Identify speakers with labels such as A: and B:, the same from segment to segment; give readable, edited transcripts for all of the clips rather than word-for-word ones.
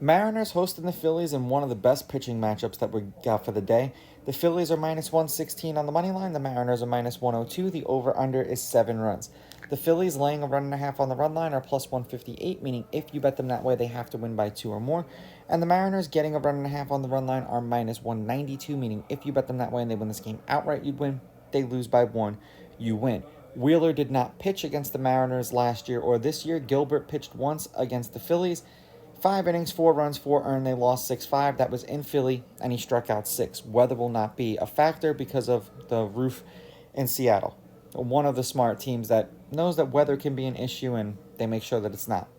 A: Mariners hosting the Phillies in one of the best pitching matchups that we got for the day. The Phillies are minus 116 on the money line. The Mariners are minus 102. The over-under is 7 runs. The Phillies laying a run and a half on the run line are plus 158, meaning if you bet them that way, they have to win by 2 or more. And the Mariners getting a run and a half on the run line are minus 192, meaning if you bet them that way and they win this game outright, you'd win. They lose by 1, you win. Wheeler did not pitch against the Mariners last year or this year. Gilbert pitched once against the Phillies. 5 innings, 4 runs, 4 earned. They lost 6-5. That was in Philly, and he struck out 6. Weather will not be a factor because of the roof in Seattle. One of the smart teams that knows that weather can be an issue, and they make sure that it's not.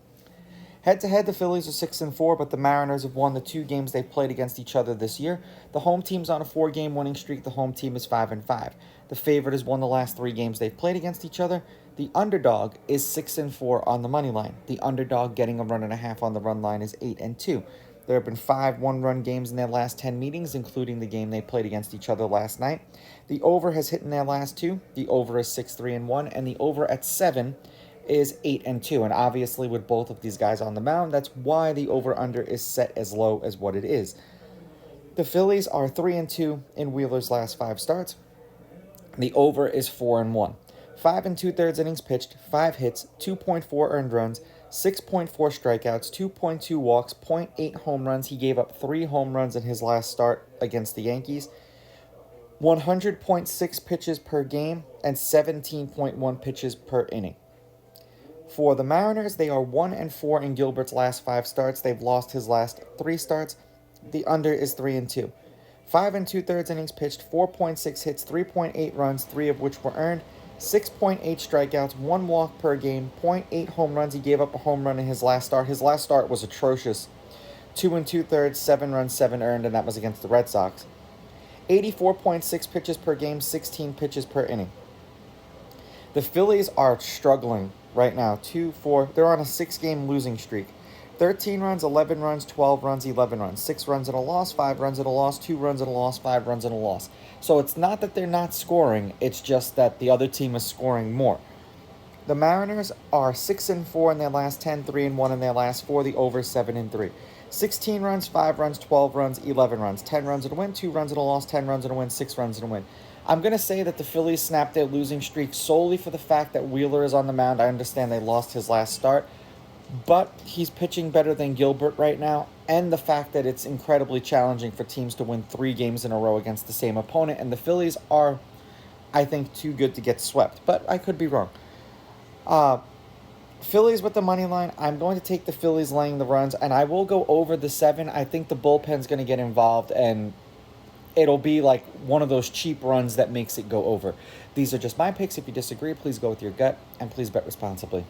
A: Head-to-head, the Phillies are 6-4, but the Mariners have won the 2 games they've played against each other this year. The home team's on a 4-game winning streak. The home team is 5-5. The favorite has won the last 3 games they've played against each other. The underdog is 6-4 on the money line. The underdog getting a run and a half on the run line is 8-2. There have been 5 one-run games in their last 10 meetings, including the game they played against each other last night. The over has hit in their last 2. The over is 6-3-1, and the over at 7 is 8-2. And obviously, with both of these guys on the mound, that's why the over-under is set as low as what it is. The Phillies are 3-2 in Wheeler's last 5 starts. The over is 4-1. 5 2/3 innings pitched, 5 hits, 2.4 earned runs, 6.4 strikeouts, 2.2 walks, 0.8 home runs. He gave up 3 home runs in his last start against the Yankees. 100.6 pitches per game and 17.1 pitches per inning. For the Mariners, they are 1-4 in Gilbert's last 5 starts. They've lost his last 3 starts. The under is 3-2. 5 2/3 innings pitched, 4.6 hits, 3.8 runs, 3 of which were earned, 6.8 strikeouts, 1 walk per game, 0.8 home runs. He gave up a home run in his last start. His last start was atrocious. 2 2/3, 7 runs, 7 earned, and that was against the Red Sox. 84.6 pitches per game, 16 pitches per inning. The Phillies are struggling right now. They're on a 6-game losing streak. 13 runs, 11 runs, 12 runs, 11 runs. 6 runs and a loss, 5 runs and a loss, 2 runs and a loss, 5 runs and a loss. So it's not that they're not scoring, it's just that the other team is scoring more. The Mariners are 6-4 in their last 10, 3-1 in their last 4. The over 7-3. 16 runs, 5 runs, 12 runs, 11 runs. 10 runs and a win, 2 runs and a loss, 10 runs and a win, 6 runs and a win. I'm going to say that the Phillies snapped their losing streak solely for the fact that Wheeler is on the mound. I understand they lost his last start, but he's pitching better than Gilbert right now, and the fact that it's incredibly challenging for teams to win 3 games in a row against the same opponent, and the Phillies are, I think, too good to get swept, but I could be wrong. Phillies with the money line. I'm going to take the Phillies laying the runs, and I will go over the 7. I think the bullpen's going to get involved, and it'll be like one of those cheap runs that makes it go over. These are just my picks. If you disagree, please go with your gut, and please bet responsibly.